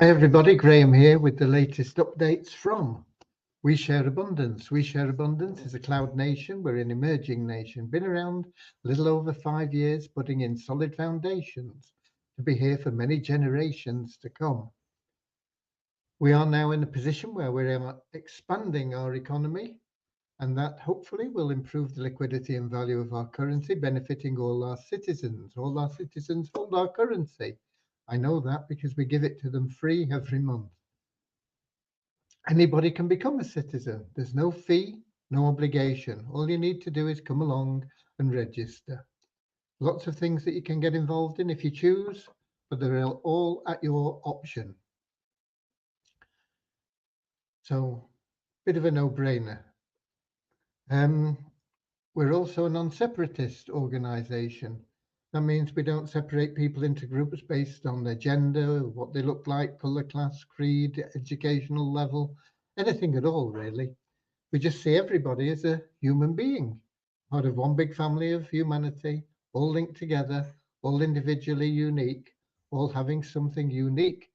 Hi everybody, Graham here with the latest updates from We Share Abundance. We Share Abundance is a cloud nation. We're an emerging nation, been around a little over 5 years, putting in solid foundations to be here for many generations to come. We are now in a position where we're expanding our economy, and that hopefully will improve the liquidity and value of our currency, benefiting all our citizens. All our citizens hold our currency. I know that because we give it to them free every month. Anybody can become a citizen. There's no fee, no obligation. All you need to do is come along and register. Lots of things that you can get involved in if you choose, but they're all at your option. So, bit of a no-brainer. We're also a non-separatist organisation. That means we don't separate people into groups based on their gender, what they look like, colour, class, creed, educational level, anything at all, really. We just see everybody as a human being, part of one big family of humanity, all linked together, all individually unique, all having something unique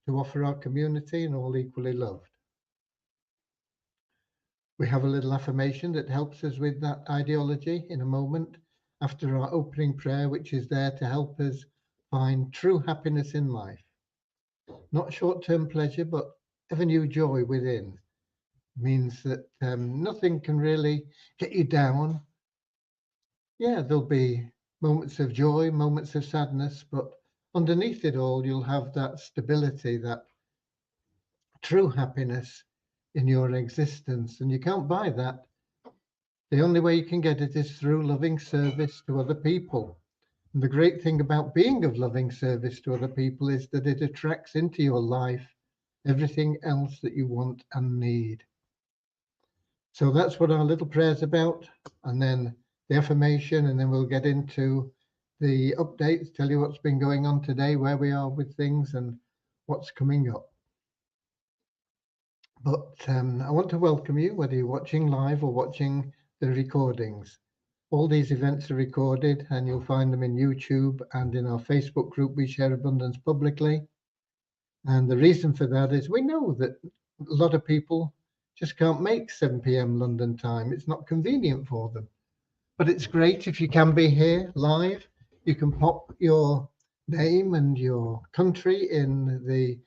to offer our community and all equally loved. We have a little affirmation that helps us with that ideology in a moment after our opening prayer, which is there to help us find true happiness in life. Not short-term pleasure, but ever new joy within. Means that nothing can really get you down. Yeah, there'll be moments of joy, moments of sadness, but underneath it all, you'll have that stability, that true happiness in your existence, and you can't buy that. The only way you can get it is through loving service to other people. And the great thing about being of loving service to other people is that it attracts into your life everything else that you want and need. So that's what our little prayer's about, and then the affirmation, and then we'll get into the updates, tell you what's been going on today, where we are with things and what's coming up. But I want to welcome you, whether you're watching live or watching the recordings. All these events are recorded, and you'll find them in YouTube and in our Facebook group, We Share Abundance Publicly. And the reason for that is we know that a lot of people just can't make 7 p.m. London time. It's not convenient for them. But it's great if you can be here live. You can pop your name and your country in the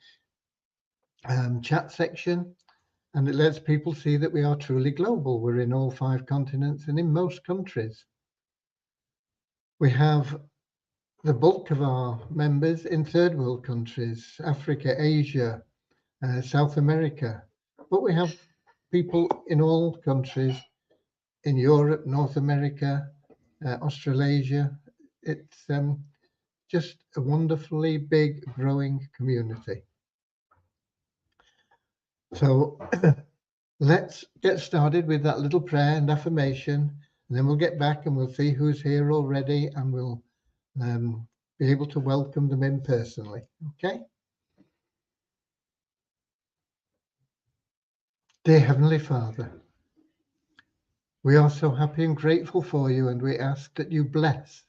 chat section, and it lets people see that we are truly global. We're in all 5 continents and in most countries. We have the bulk of our members in third world countries, Africa, Asia, South America. But we have people in all countries, in Europe, North America, Australasia. It's just a wonderfully big, growing community. So let's get started with that little prayer and affirmation, and then we'll get back and we'll see who's here already, and we'll be able to welcome them in personally. Okay? Dear Heavenly Father, we are so happy and grateful for you, and we ask that you bless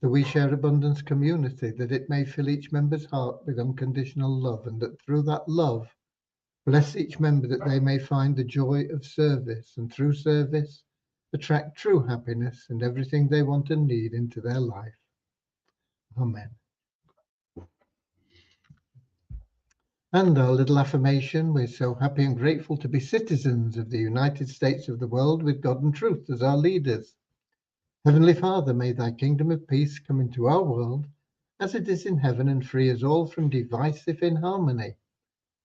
the We Share Abundance community, that it may fill each member's heart with unconditional love, and that through that love, bless each member that they may find the joy of service, and through service, attract true happiness and everything they want and need into their life. Amen. And our little affirmation, we're so happy and grateful to be citizens of the United States of the world with God and truth as our leaders. Heavenly Father, may thy kingdom of peace come into our world as it is in heaven, and free us all from divisive inharmony,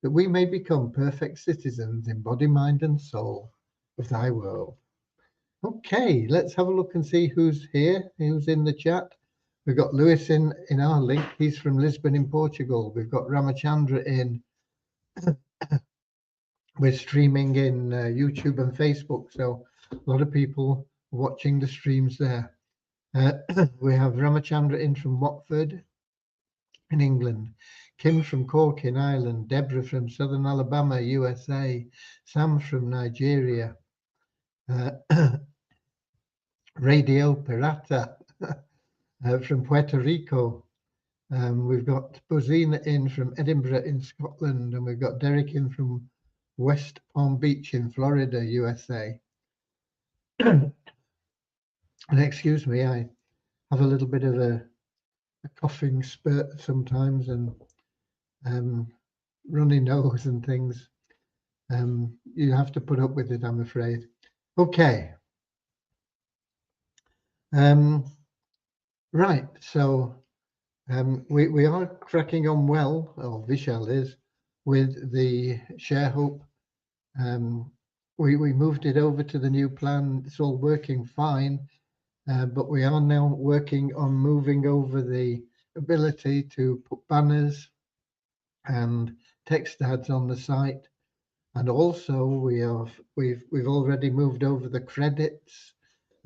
that we may become perfect citizens in body, mind and soul of thy world. Okay, let's have a look and see who's here, who's in the chat. We've got Lewis in our link. He's from Lisbon in Portugal. We've got Ramachandra in. We're streaming in YouTube and Facebook, so a lot of people watching the streams there. We have Ramachandra in from Watford in England, Kim from Cork in Ireland, Deborah from Southern Alabama, USA, Sam from Nigeria, Radio Pirata from Puerto Rico, We've got Bozina in from Edinburgh in Scotland, and we've got Derek in from West Palm Beach in Florida, USA. And excuse me, I have a little bit of a coughing spurt sometimes, and runny nose and things. You have to put up with it, I'm afraid. Okay. Right, so we are cracking on well, or Vishal is, with the ShareHope. We moved it over to the new plan. It's all working fine, but we are now working on moving over the ability to put banners and text ads on the site. And also we've already moved over the credits.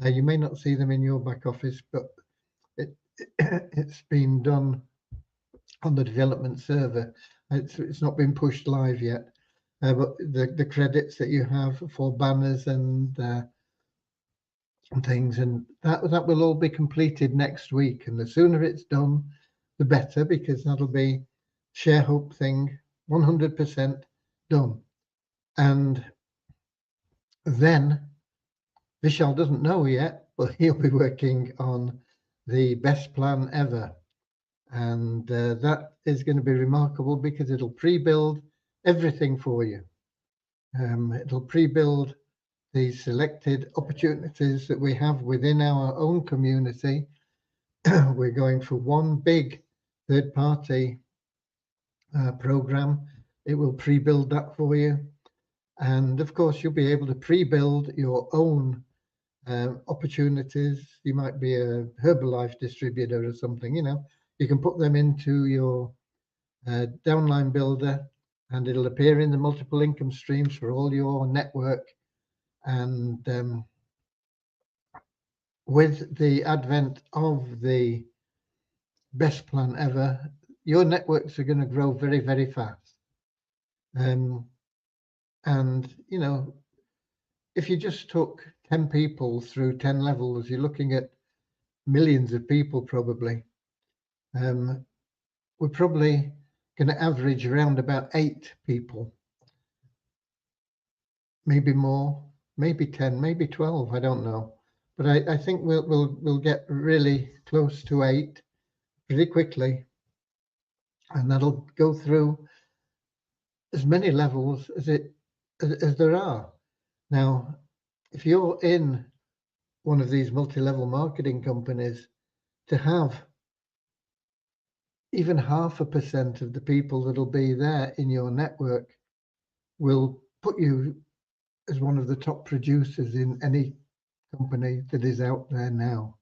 You may not see them in your back office, but it's been done on the development server. It's not been pushed live yet, but the credits that you have for banners and things, and that will all be completed next week. And the sooner it's done, the better, because that'll be ShareHope thing 100% done. And then Vishal doesn't know yet, but he'll be working on the best plan ever. And that is going to be remarkable because it'll pre-build everything for you. It'll pre-build the selected opportunities that we have within our own community. We're going for one big third-party program. It will pre-build that for you. And of course, you'll be able to pre-build your own opportunities. You might be a Herbalife distributor or something, you know. You can put them into your downline builder, and it'll appear in the multiple income streams for all your network. And with the advent of the best plan ever, your networks are going to grow very, very fast. And you know, if you just took 10 people through 10 levels, you're looking at millions of people probably. We're probably going to average around about 8 people, maybe more, maybe 10, maybe 12. I don't know, but I think we'll get really close to 8 pretty quickly, and that'll go through as many levels as there are. Now, if you're in one of these multi-level marketing companies, to have even 0.5% of the people that'll be there in your network will put you as one of the top producers in any company that is out there now.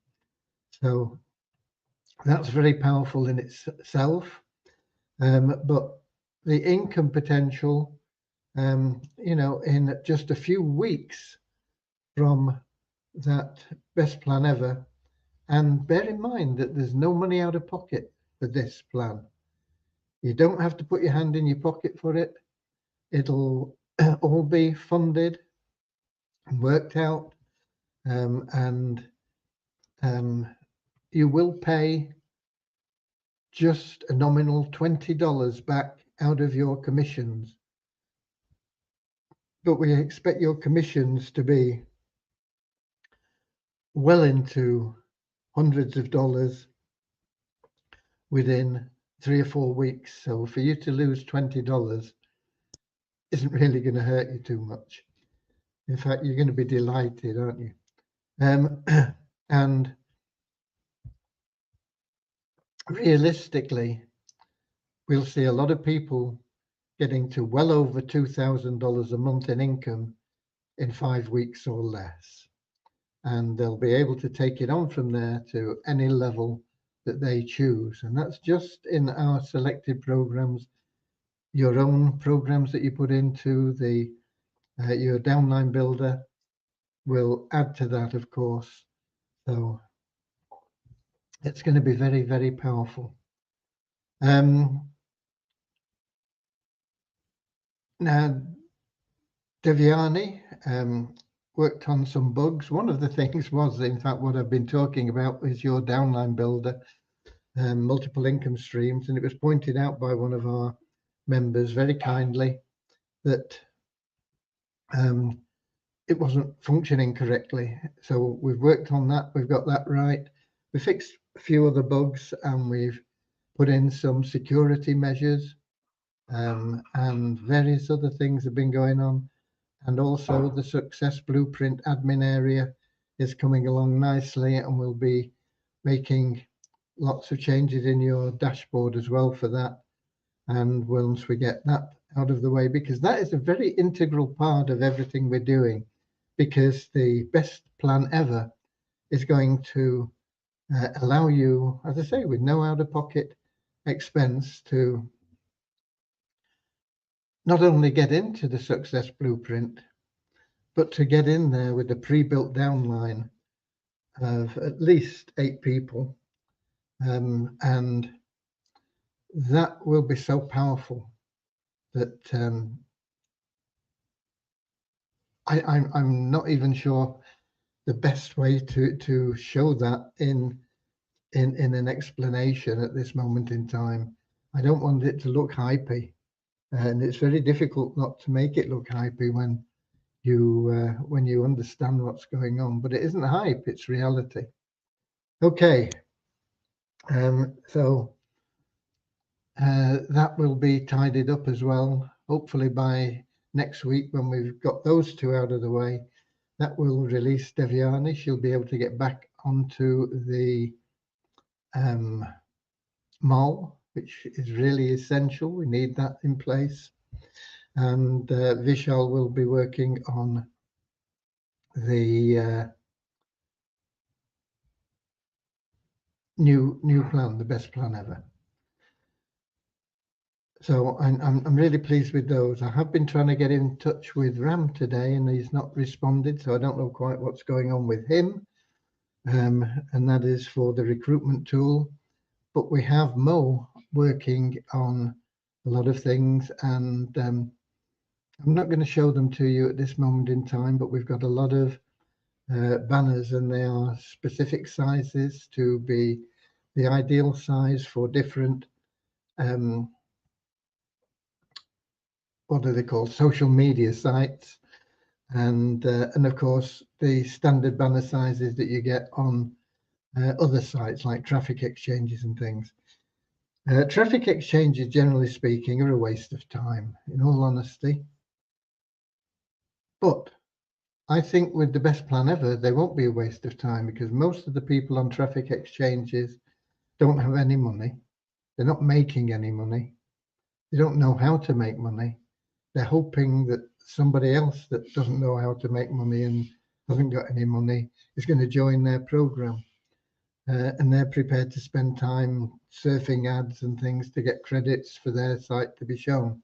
So that's very powerful in itself. But the income potential, you know, in just a few weeks from that best plan ever, and bear in mind that there's no money out of pocket for this plan. You don't have to put your hand in your pocket for it. It'll all be funded and worked out, and you will pay just a nominal $20 back out of your commissions. But we expect your commissions to be well into hundreds of dollars within 3 or 4 weeks. So for you to lose $20 isn't really going to hurt you too much. In fact, you're going to be delighted, aren't you? And realistically, we'll see a lot of people getting to well over $2,000 a month in income in 5 weeks or less. And they'll be able to take it on from there to any level that they choose. And that's just in our selected programs. Your own programs that you put into the your downline builder will add to that, of course. So it's going to be very, very powerful. Now, Devyani worked on some bugs. One of the things was, in fact, what I've been talking about is your downline builder. multiple income streams, and it was pointed out by one of our members very kindly that it wasn't functioning correctly. So we've worked on that, we've got that right. We fixed a few other bugs, and we've put in some security measures, and various other things have been going on. And also the Success Blueprint admin area is coming along nicely, and we'll be making lots of changes in your dashboard as well for that. And once we get that out of the way, because that is a very integral part of everything we're doing, because the best plan ever is going to allow you, as I say, with no out-of-pocket expense, to not only get into the Success Blueprint, but to get in there with a pre-built downline of at least 8 people. And that will be so powerful that I'm not even sure the best way to show that in an explanation at this moment in time. I don't want it to look hypey, and it's very difficult not to make it look hypey when you understand what's going on. But it isn't hype; it's reality. Okay, so that will be tidied up as well. Hopefully by next week, when we've got those two out of the way, that will release Deviani. She'll be able to get back onto the MOL, which is really essential. We need that in place. And Vishal will be working on the new plan, the best plan ever. So I'm really pleased with those. I have been trying to get in touch with Ram today, and he's not responded, so I don't know quite what's going on with him. And that is for the recruitment tool. But we have Mo working on a lot of things, and I'm not going to show them to you at this moment in time, but we've got a lot of banners, and they are specific sizes to be the ideal size for different what are they called, social media sites, and of course the standard banner sizes that you get on other sites like traffic exchanges and things. Traffic exchanges, generally speaking, are a waste of time, in all honesty. But I think with the best plan ever, they won't be a waste of time, because most of the people on traffic exchanges don't have any money. They're not making any money. They don't know how to make money. They're hoping that somebody else that doesn't know how to make money and hasn't got any money is going to join their program. And they're prepared to spend time surfing ads and things to get credits for their site to be shown.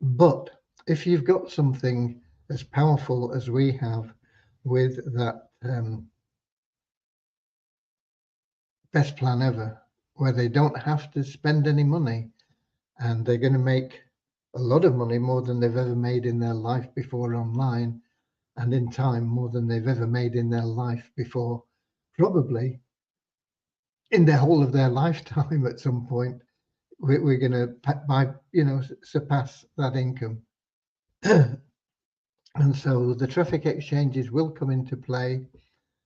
But if you've got something as powerful as we have with that best plan ever, where they don't have to spend any money, and they're going to make a lot of money, more than they've ever made in their life before online, and in time more than they've ever made in their life before, probably in the whole of their lifetime. At some point we're going to surpass that income. And so the traffic exchanges will come into play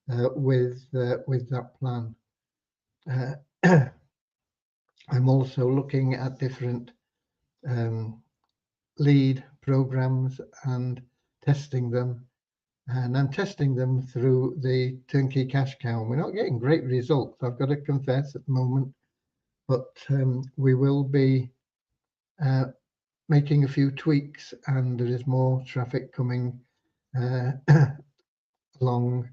with that plan. I'm also looking at different lead programs and testing them, and I'm testing them through the turnkey cash cow. We're not getting great results, I've got to confess, at the moment, but we will be making a few tweaks, and there is more traffic coming along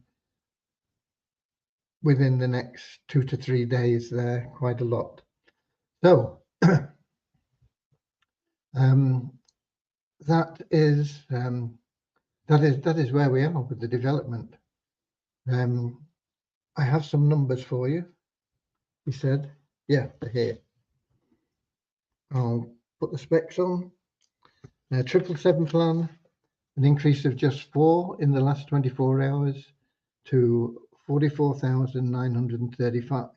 within the next 2 to 3 days there, quite a lot. So that is where we are with the development. I have some numbers for you. He said, yeah, they're here. I'll put the specs on. 777 plan, an increase of just 4 in the last 24 hours to 44,935.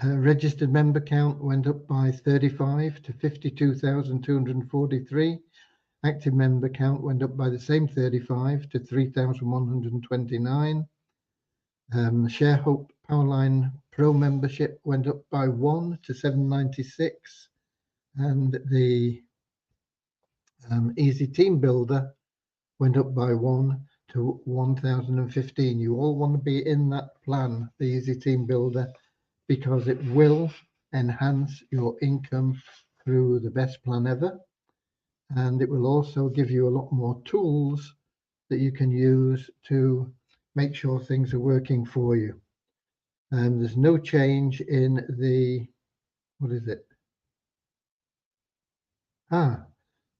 Registered member count went up by 35 to 52,243. Active member count went up by the same 35 to 3,129. ShareHope Powerline Pro membership went up by 1 to 796. And the Easy Team Builder went up by 1 to 1,015. You all want to be in that plan, the Easy Team Builder, because it will enhance your income through the best plan ever. And it will also give you a lot more tools that you can use to make sure things are working for you. And there's no change in the, what is it?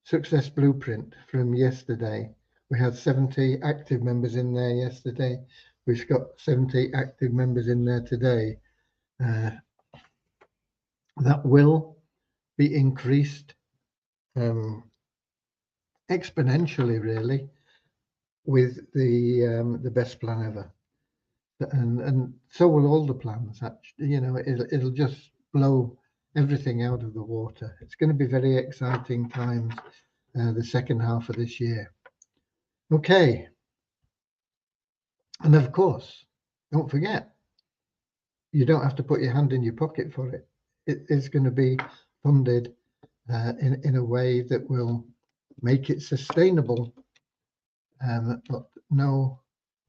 Success Blueprint from yesterday. We had 70 active members in there yesterday. We've got 70 active members in there today. That will be increased exponentially, really, with the best plan ever, and so will all the plans. Actually, you know, it'll just blow everything out of the water. It's going to be very exciting times, the second half of this year. Okay, and of course, don't forget, you don't have to put your hand in your pocket for it. It is going to be funded in a way that will make it sustainable, but no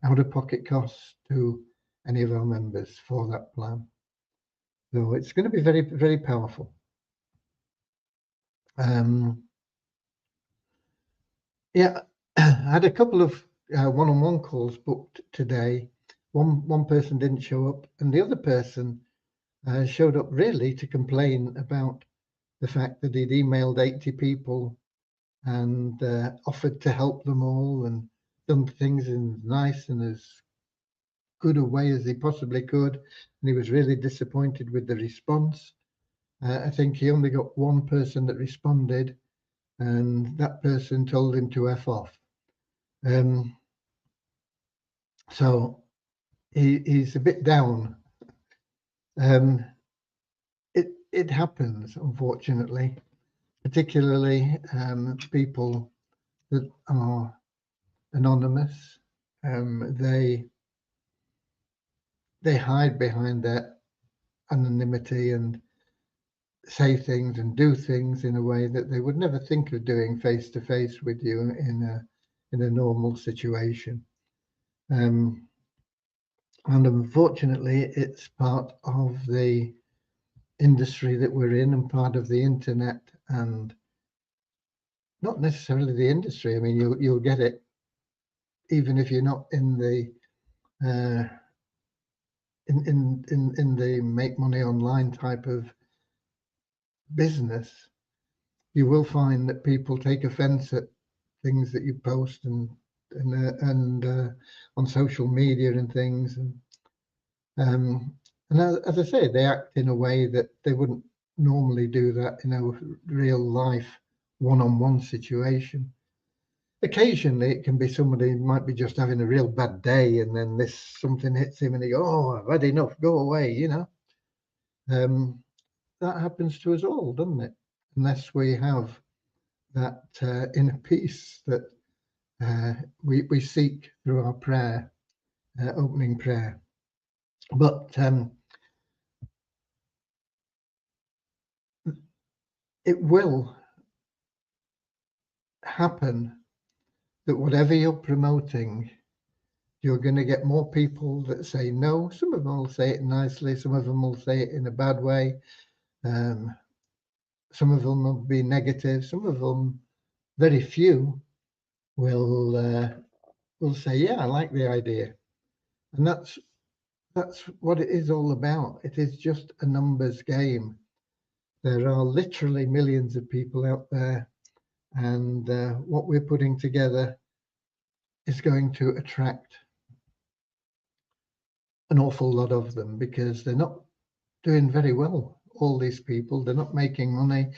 out-of-pocket costs to any of our members for that plan. So it's going to be very, very powerful. Yeah, I had a couple of one-on-one calls booked today. One person didn't show up, and the other person showed up really to complain about the fact that he'd emailed 80 people and offered to help them all and done things in nice and as good a way as he possibly could. And he was really disappointed with the response. I think he only got one person that responded, and that person told him to F off. So he's a bit down. It happens, unfortunately, particularly people that are anonymous. They hide behind their anonymity and say things and do things in a way that they would never think of doing face to face with you in a normal situation. And unfortunately, it's part of the industry that we're in and part of the internet, and not necessarily the industry. I mean, you'll get it even if you're not in the in the make money online type of business. You will find that people take offense at things that you post and on social media and things, and as I say, they act in a way that they wouldn't normally do that in a real life one-on-one situation. Occasionally it can be somebody who might be just having a real bad day, and then something hits him and he goes, "Oh, I've had enough, go away," you know. That happens to us all, doesn't it? Unless we have that inner peace that we seek through our prayer, opening prayer. But it will happen that whatever you're promoting, you're going to get more people that say no. Some of them will say it nicely, some of them will say it in a bad way, some of them will be negative, some of them, very few, will say, yeah, I like the idea. And that's what it is all about. It is just a numbers game. There are literally millions of people out there, and what we're putting together is going to attract an awful lot of them, because they're not doing very well, all these people. They're not making money.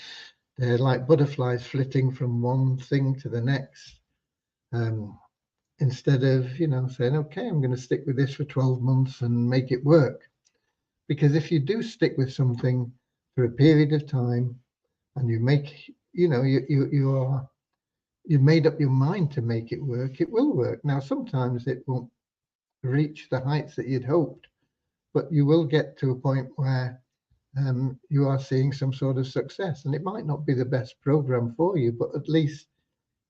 They're like butterflies flitting from one thing to the next. instead of, saying, okay, I'm going to stick with this for 12 months and make it work. Because if you do stick with something for a period of time and you make, you've made up your mind to make it will work. Now, sometimes it won't reach the heights that you'd hoped, but you will get to a point where you are seeing some sort of success. And it might not be the best program for you, but at least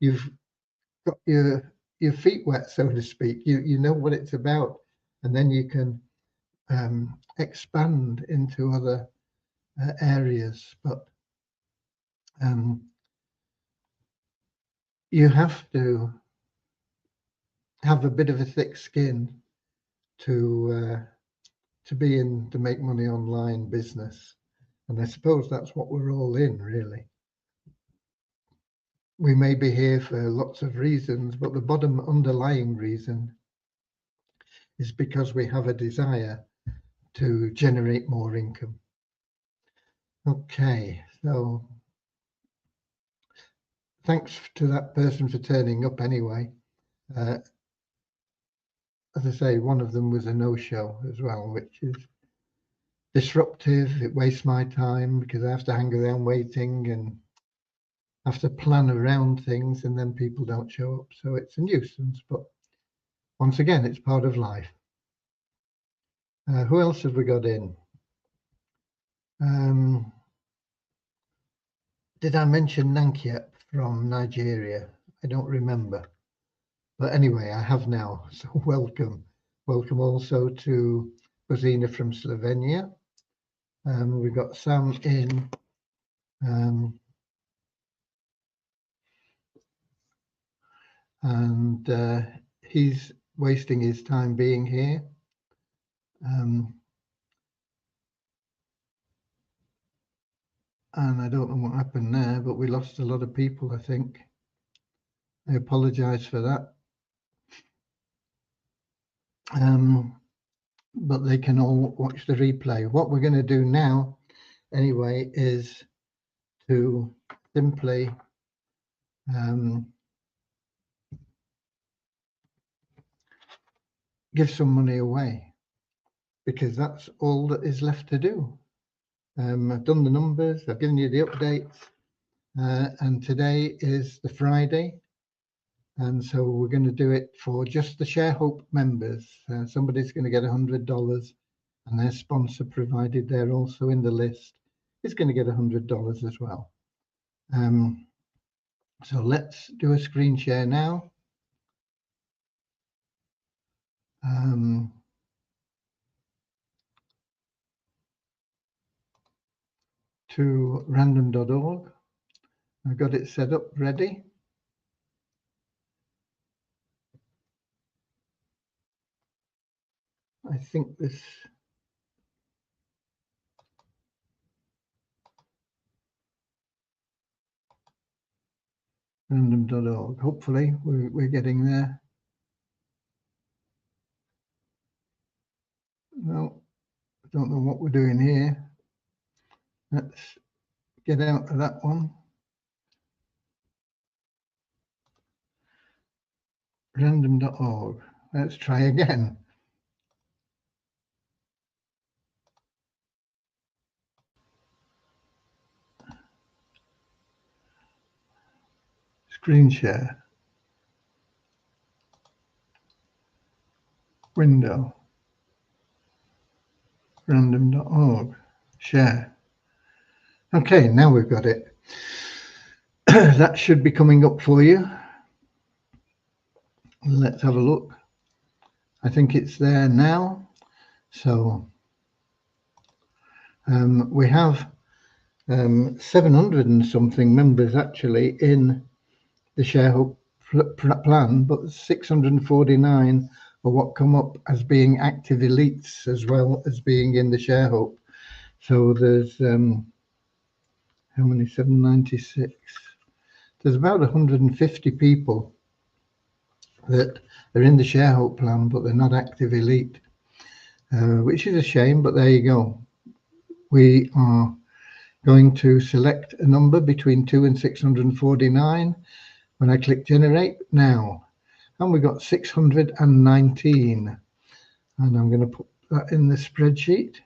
you've got your feet wet, so to speak. You know what it's about, and then you can expand into other areas. But you have to have a bit of a thick skin to be in to make money online business, and I suppose that's what we're all in, really. We may be here for lots of reasons, but the bottom underlying reason is because we have a desire to generate more income. Okay, so thanks to that person for turning up anyway. As I say, one of them was a no-show as well, which is disruptive. It wastes my time because I have to hang around waiting and have to plan around things, and then people don't show up. So it's a nuisance, but once again, it's part of life. Who else have we got in? Did I mention Nankiep from Nigeria? I don't remember. But anyway, I have now, so welcome. Welcome also to Bozina from Slovenia. We've got Sam in. And he's wasting his time being here. And I don't know what happened there, but we lost a lot of people, I think. I apologize for that. But they can all watch the replay. What we're going to do now, anyway, is to simply give some money away, because that's all that is left to do. I've done the numbers, I've given you the updates, and today is the Friday, and so we're going to do it for just the ShareHope members. Somebody's going to get $100, and their sponsor, provided they're also in the list, is going to get $100 as well. So let's do a screen share now. To random.org. I've got it set up ready. I think this random.org. Hopefully we're getting there. No, I don't know what we're doing here. Let's get out of that one. Random.org. Let's try again. Screen share. Window. Random.org. Share. Okay, now we've got it. That should be coming up for you. Let's have a look. I think it's there now. So we have 700 and something members actually in the ShareHope plan, but 649 are what come up as being active elites as well as being in the ShareHope. So there's how many? 796. There's about 150 people that are in the ShareHope plan, but they're not active elite, which is a shame, but there you go. We are going to select a number between 2 and 649 when I click generate. Now, and we got 619. And I'm going to put that in the spreadsheet.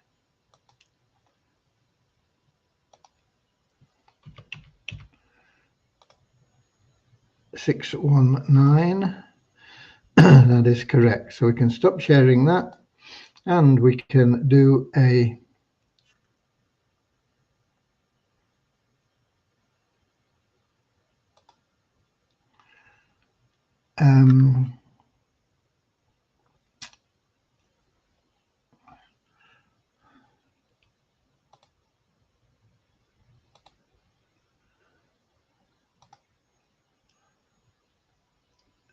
$619. That is correct. So we can stop sharing that, and we can do a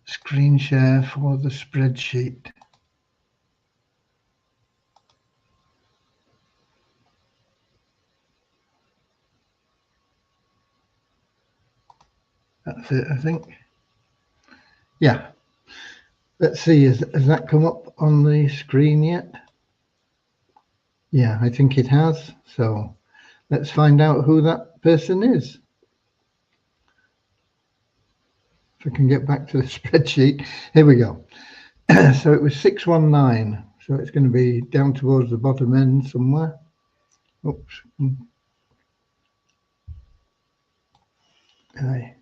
screen share for the spreadsheet. That's it, I think. Yeah. Let's see, has that come up on the screen yet? Yeah, I think it has. So let's find out who that person is. If I can get back to the spreadsheet. Here we go. So it was 619. So it's going to be down towards the bottom end somewhere. Oops. Aye.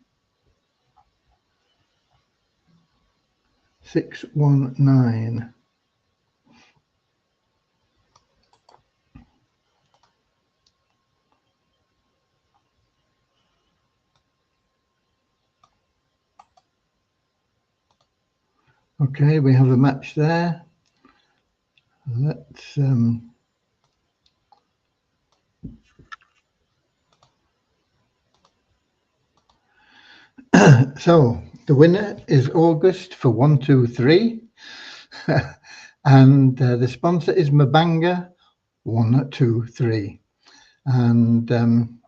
619. Okay, we have a match there. Let's so the winner is August for 123. And the sponsor is Mabanga 123. And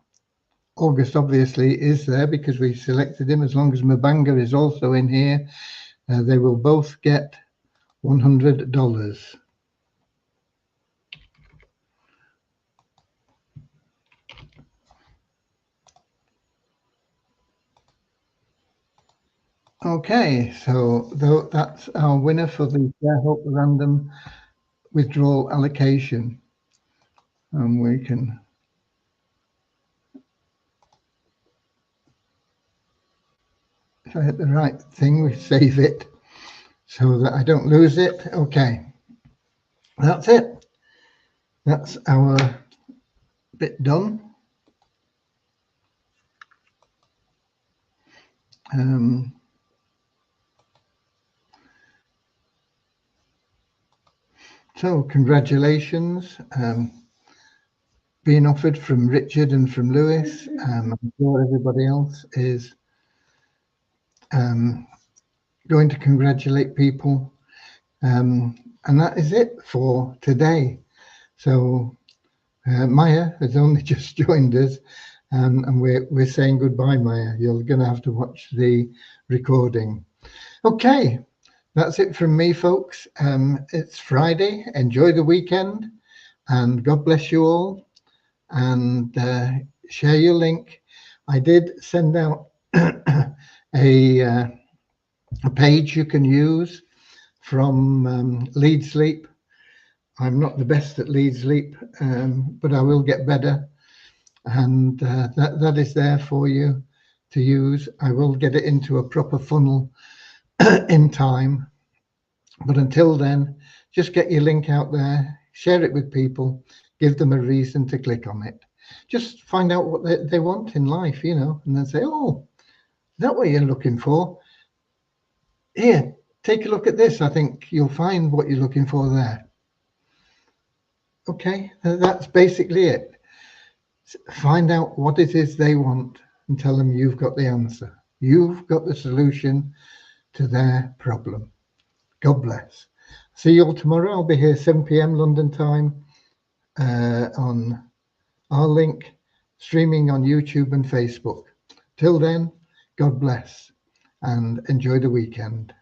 August obviously is there because we selected him. As long as Mabanga is also in here, they will both get $100. Okay, so that's our winner for the ShareHope random withdrawal allocation. And we can if I hit the right thing, we save it so that I don't lose it. Okay, that's it. That's our bit done. So congratulations, being offered from Richard and from Lewis. I'm sure everybody else is going to congratulate people. And that is it for today. So Maya has only just joined us, and we're saying goodbye, Maya. You're going to have to watch the recording. Okay, that's it from me, folks. It's Friday. Enjoy the weekend, and God bless you all. And share your link. I did send out a page you can use from Lead Sleep. I'm not the best at Lead Sleep, but I will get better. And that is there for you to use. I will get it into a proper funnel in time. But until then, just get your link out there, share it with people, give them a reason to click on it. Just find out what they want in life, you know, and then say, oh, is that what you're looking for? Here, take a look at this. I think you'll find what you're looking for there. Okay, that's basically it. Find out what it is they want and tell them you've got the answer. You've got the solution to their problem. God bless. See you all tomorrow. I'll be here 7 p.m. London time on our link, streaming on YouTube and Facebook. Till then, God bless and enjoy the weekend.